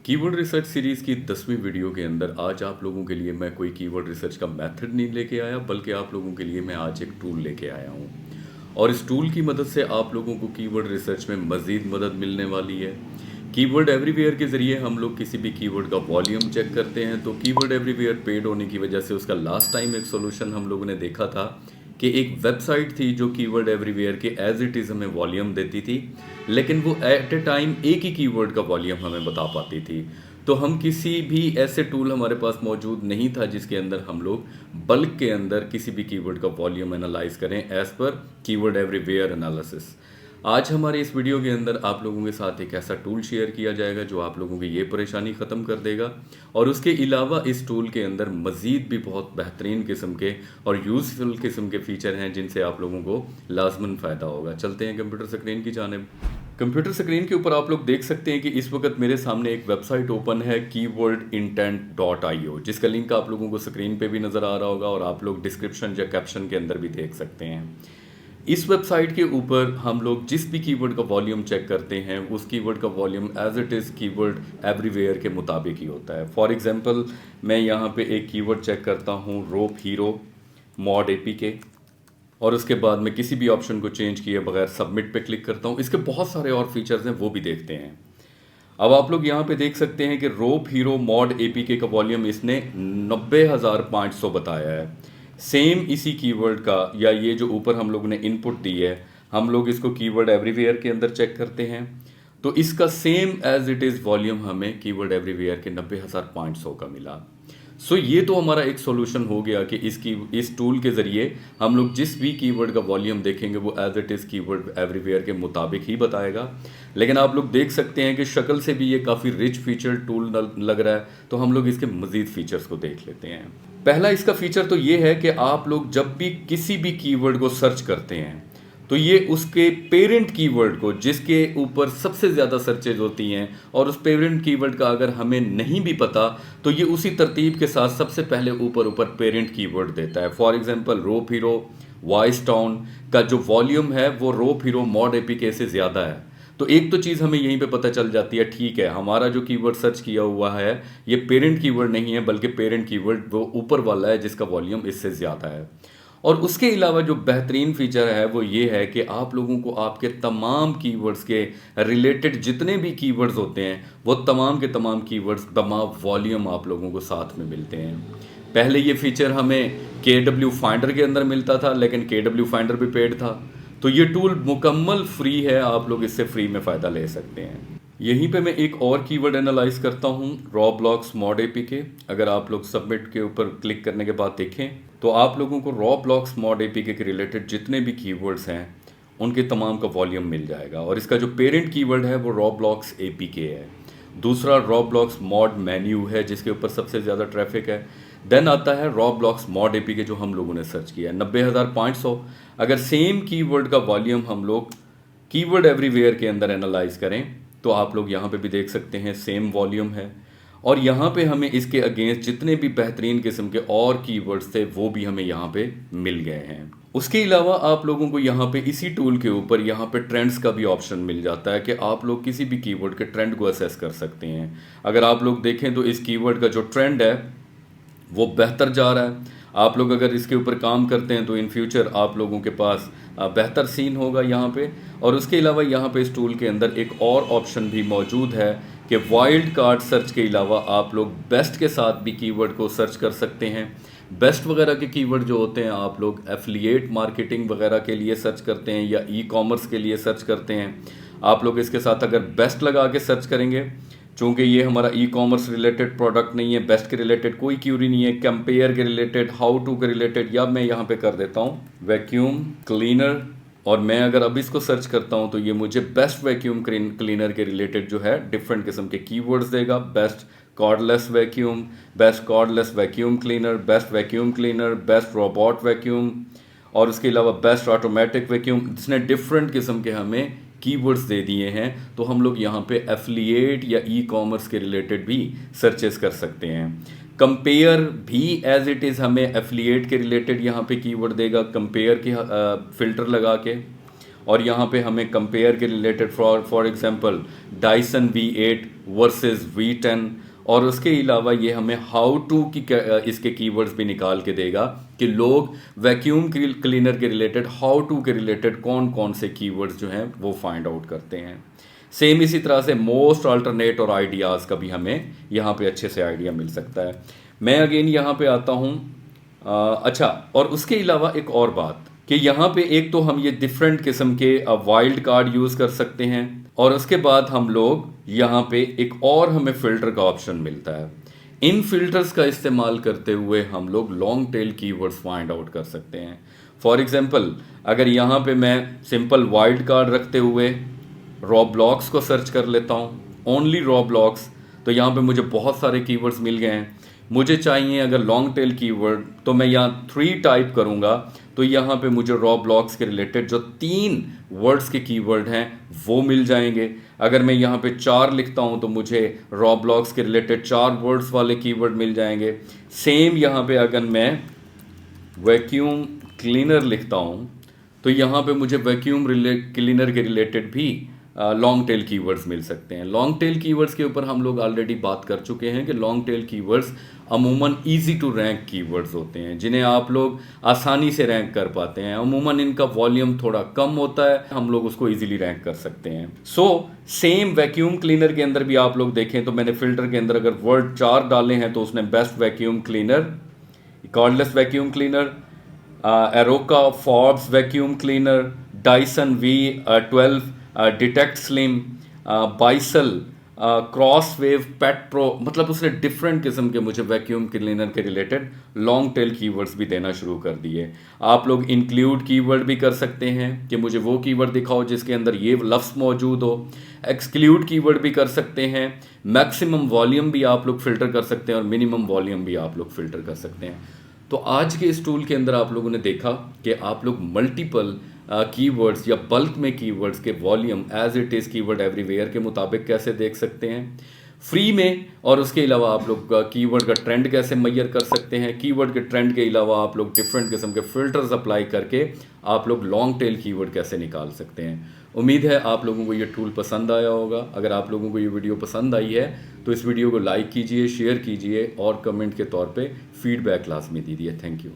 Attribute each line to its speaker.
Speaker 1: Keyword research series की 10वीं video के अंदर आज आप लोगों के लिए मैं कोई कीवर्ड रिसर्च का मेथड नहीं लेके आया, बल्कि आप लोगों के लिए मैं आज एक टूल लेके आया हूँ। और इस टूल की मदद से आप लोगों को कीवर्ड रिसर्च में मज़ीद मदद मिलने वाली है। कीवर्ड एवरीवेयर के ज़रिए हम लोग किसी भी कीवर्ड का वॉल्यूम चेक करते हैं, तो कीवर्ड एवरीवेयर पेड होने की वजह से उसका लास्ट टाइम एक सोल्यूशन हम लोगों ने देखा था कि एक वेबसाइट थी जो कीवर्ड एवरीवेयर के एज इट इज़ हमें वॉल्यूम देती थी, लेकिन वो एट ए टाइम एक ही कीवर्ड का वॉल्यूम हमें बता पाती थी। तो हम किसी भी ऐसे टूल हमारे पास मौजूद नहीं था जिसके अंदर हम लोग बल्क के अंदर किसी भी कीवर्ड का वॉल्यूम एनालाइज करें as per keyword everywhere analysis. आज हमारे इस वीडियो के अंदर आप लोगों के साथ एक ऐसा टूल शेयर किया जाएगा जो आप लोगों की ये परेशानी ख़त्म कर देगा, और उसके अलावा इस टूल के अंदर मज़ीद भी बहुत बेहतरीन किस्म के और यूज़फुल किस्म के फ़ीचर हैं जिनसे आप लोगों को लाजमन फ़ायदा होगा। चलते हैं कंप्यूटर स्क्रीन की जानिब। कंप्यूटर स्क्रीन के ऊपर आप लोग देख सकते हैं कि इस वक्त मेरे सामने एक वेबसाइट ओपन है keywordintent.io, जिसका लिंक आप लोगों को स्क्रीन पे भी नज़र आ रहा होगा और आप लोग डिस्क्रिप्शन या कैप्शन के अंदर भी देख सकते हैं। इस वेबसाइट के ऊपर हम लोग जिस भी कीवर्ड का वॉल्यूम चेक करते हैं उस कीवर्ड का volume as it is keyword everywhere के मुताबिक ही होता है। फॉर एग्जांपल मैं यहाँ पे एक कीवर्ड चेक करता हूँ रोप हीरो मॉड एपीके, और उसके बाद मैं किसी भी ऑप्शन को चेंज किए बगैर सबमिट पे क्लिक करता हूँ। इसके बहुत सारे और फीचर्स हैं, वो भी देखते हैं। अब आप लोग यहाँ पे देख सकते हैं कि रोप हीरो मॉड एपीके का वॉल्यूम इसने 90,500 बताया है। सेम इसी कीवर्ड का, या ये जो ऊपर हम लोगों ने इनपुट दी है, हम लोग इसको कीवर्ड एवरीवेयर के अंदर चेक करते हैं तो इसका same as it is volume हमें कीवर्ड एवरीवेयर के 90,500 का मिला। सो ये तो हमारा एक सॉल्यूशन हो गया कि इस टूल के ज़रिए हम लोग जिस भी कीवर्ड का वॉल्यूम देखेंगे वो as it is keyword everywhere के मुताबिक ही बताएगा। लेकिन आप लोग देख सकते हैं कि शक्ल से भी ये काफ़ी रिच फीचर टूल लग रहा है, तो हम लोग इसके मज़ीद फीचर्स को देख लेते हैं। पहला इसका फीचर तो ये है कि आप लोग जब भी किसी भी कीवर्ड को सर्च करते हैं तो ये उसके पेरेंट कीवर्ड को, जिसके ऊपर सबसे ज़्यादा सर्चेज होती हैं, और उस पेरेंट कीवर्ड का अगर हमें नहीं भी पता तो ये उसी तरतीब के साथ सबसे पहले ऊपर पेरेंट कीवर्ड देता है। For example rope hero voice town का जो वॉल्यूम है वो रोप हीरो मॉड एपीके से ज़्यादा है। तो एक तो चीज़ हमें यहीं पे पता चल जाती है, ठीक है हमारा जो कीवर्ड सर्च किया हुआ है ये पेरेंट कीवर्ड नहीं है, बल्कि पेरेंट कीवर्ड वो ऊपर वाला है जिसका वॉल्यूम इससे ज़्यादा है। और उसके अलावा जो बेहतरीन फीचर है वो ये है कि आप लोगों को आपके तमाम कीवर्ड्स के रिलेटेड जितने भी कीवर्ड्स होते हैं वो तमाम के तमाम कीवर्ड्स तमाम वॉल्यूम आप लोगों को साथ में मिलते हैं। पहले ये फीचर हमें KW फाइंडर के अंदर मिलता था, लेकिन KW फाइंडर भी पेड था, तो ये टूल मुकम्मल फ्री है, आप लोग इससे फ्री में फ़ायदा ले सकते हैं। यहीं पे मैं एक और कीवर्ड एनालाइज करता हूँ रॉब्लॉक्स मॉड एपीके। अगर आप लोग सबमिट के ऊपर क्लिक करने के बाद देखें तो आप लोगों को रॉब्लॉक्स मॉड एपीके के रिलेटेड जितने भी कीवर्ड्स हैं उनके तमाम का वॉल्यूम मिल जाएगा, और इसका जो पेरेंट कीवर्ड है वो रॉब्लॉक्स एपीके है। दूसरा रॉब्लॉक्स मॉड मेन्यू है जिसके ऊपर सबसे ज़्यादा ट्रैफिक है। देन आता है रॉब्लॉक्स मॉड एपीके जो हम लोगों ने सर्च किया है 90,500। अगर सेम कीवर्ड का वॉल्यूम हम लोग कीवर्ड एवरीवेयर के अंदर एनालाइज करें तो आप लोग यहाँ पे भी देख सकते हैं सेम वॉल्यूम है, और यहाँ पे हमें इसके अगेंस्ट जितने भी बेहतरीन किस्म के और कीवर्ड्स थे वो भी हमें यहाँ पे मिल गए हैं। उसके अलावा आप लोगों को यहाँ पे इसी टूल के ऊपर यहाँ पे ट्रेंड्स का भी ऑप्शन मिल जाता है कि आप लोग किसी भी कीवर्ड के ट्रेंड को असेस कर सकते हैं। अगर आप लोग देखें तो इस कीवर्ड का जो ट्रेंड है वो बेहतर जा रहा है। आप लोग अगर इसके ऊपर काम करते हैं तो इन फ्यूचर आप लोगों के पास बेहतर सीन होगा यहाँ पे। और उसके अलावा यहाँ पे इस टूल के अंदर एक और ऑप्शन भी मौजूद है कि वाइल्ड कार्ड सर्च के अलावा आप लोग बेस्ट के साथ भी कीवर्ड को सर्च कर सकते हैं। बेस्ट वगैरह के कीवर्ड जो होते हैं आप लोग एफिलिएट मार्केटिंग वगैरह के लिए सर्च करते हैं या ई कॉमर्स के लिए सर्च करते हैं। आप लोग इसके साथ अगर बेस्ट लगा के सर्च करेंगे, चूँकि ये हमारा ई कॉमर्स रिलेटेड प्रोडक्ट नहीं है, बेस्ट के रिलेटेड कोई क्यूरी नहीं है, कंपेयर के रिलेटेड, हाउ टू के रिलेटेड, या मैं यहाँ पे कर देता हूँ वैक्यूम क्लीनर, और मैं अगर अब इसको सर्च करता हूँ तो ये मुझे बेस्ट वैक्यूम क्लीनर के रिलेटेड जो है डिफरेंट किस्म के कीवर्ड्स देगा। Best cordless vacuum, best cordless vacuum cleaner, best vacuum cleaner, best robot vacuum, और उसके अलावा बेस्ट ऑटोमेटिक वैक्यूम। जिसने डिफरेंट किस्म के हमें कीवर्ड्स दे दिए हैं, तो हम लोग यहाँ पे एफिलिएट या ई कॉमर्स के रिलेटेड भी सर्चेस कर सकते हैं। कंपेयर भी एज इट इज़ हमें एफिलिएट के रिलेटेड यहाँ पे कीवर्ड देगा, कंपेयर के फ़िल्टर लगा के। और यहाँ पे हमें कंपेयर के related for example Dyson V8 versus V10, और उसके अलावा ये हमें हाउ टू की इसके कीवर्ड्स भी निकाल के देगा कि लोग वैक्यूम क्लीनर के रिलेटेड, हाउ टू के रिलेटेड कौन कौन से कीवर्ड्स जो हैं वो फाइंड आउट करते हैं। सेम इसी तरह से मोस्ट अल्टरनेट और आइडियाज़ का भी हमें यहाँ पे अच्छे से आइडिया मिल सकता है। मैं अगेन यहाँ पे आता हूँ। अच्छा, और उसके अलावा एक और बात कि यहाँ पे एक तो हम ये डिफरेंट किस्म के वाइल्ड कार्ड यूज़ कर सकते हैं, और उसके बाद हम लोग यहाँ पे एक और हमें फ़िल्टर का ऑप्शन मिलता है। इन फिल्टर्स का इस्तेमाल करते हुए हम लोग long tail keywords find out कर सकते हैं। फॉर एग्जांपल, अगर यहाँ पे मैं सिंपल वाइल्ड कार्ड रखते हुए रॉब्लॉक्स को सर्च कर लेता हूँ, ओनली रॉब्लॉक्स, तो यहाँ पे मुझे बहुत सारे कीवर्ड्स मिल गए हैं। मुझे चाहिए अगर लॉन्ग टेल कीवर्ड, तो मैं यहाँ 3 टाइप करूँगा, तो यहाँ पे मुझे रॉब्लॉक्स के रिलेटेड जो 3 वर्ड्स के कीवर्ड हैं वो मिल जाएंगे। अगर मैं यहाँ पे 4 लिखता हूँ तो मुझे रॉब्लॉक्स के रिलेटेड 4 वर्ड्स वाले कीवर्ड मिल जाएंगे। सेम यहाँ पे अगर मैं वैक्यूम क्लीनर लिखता हूँ तो यहाँ पे मुझे वैक्यूम क्लीनर के रिलेटेड भी लॉन्ग टेल कीवर्ड्स मिल सकते हैं। लॉन्ग टेल कीवर्ड्स के ऊपर हम लोग ऑलरेडी बात कर चुके हैं कि लॉन्ग टेल कीवर्ड्स अमूमन इजी टू रैंक कीवर्ड्स होते हैं, जिन्हें आप लोग आसानी से रैंक कर पाते हैं। अमूमन इनका वॉल्यूम थोड़ा कम होता है, हम लोग उसको इजीली रैंक कर सकते हैं। सो सेम वैक्यूम क्लीनर के अंदर भी आप लोग देखें तो मैंने फिल्टर के अंदर अगर वर्ड 4 डाले हैं तो उसने best vacuum cleaner, cordless vacuum cleaner, Eureka Forbes vacuum cleaner, Dyson V12, detect slim, Bissell, cross wave, pet pro, मतलब उसने डिफरेंट किस्म के मुझे वैक्यूम क्लीनर के रिलेटेड लॉन्ग टेल कीवर्ड्स भी देना शुरू कर दिए। आप लोग इंक्लूड कीवर्ड भी कर सकते हैं कि मुझे वो कीवर्ड दिखाओ जिसके अंदर ये लफ्ज़ मौजूद हो। एक्सक्लूड कीवर्ड भी कर सकते हैं। मैक्सिमम वॉल्यूम भी आप लोग फ़िल्टर कर सकते हैं और मिनिमम वॉल्यूम भी आप लोग फ़िल्टर कर सकते हैं। तो आज के इस टूल के अंदर आप लोगों ने देखा कि आप लोग मल्टीपल कीवर्ड्स या बल्क में कीवर्ड्स के volume as it is keyword everywhere के मुताबिक कैसे देख सकते हैं फ्री में, और उसके अलावा आप लोग कीवर्ड का ट्रेंड कैसे मैयर कर सकते हैं। कीवर्ड के ट्रेंड के अलावा आप लोग डिफरेंट किस्म के फिल्टर्स अप्लाई करके आप लोग लॉन्ग टेल कीवर्ड कैसे निकाल सकते हैं। उम्मीद है आप लोगों को ये टूल पसंद आया होगा। अगर आप लोगों को ये वीडियो पसंद आई है तो इस वीडियो को लाइक कीजिए, शेयर कीजिए और कमेंट के तौर पे फीडबैक लाजमी दीजिए। Thank you.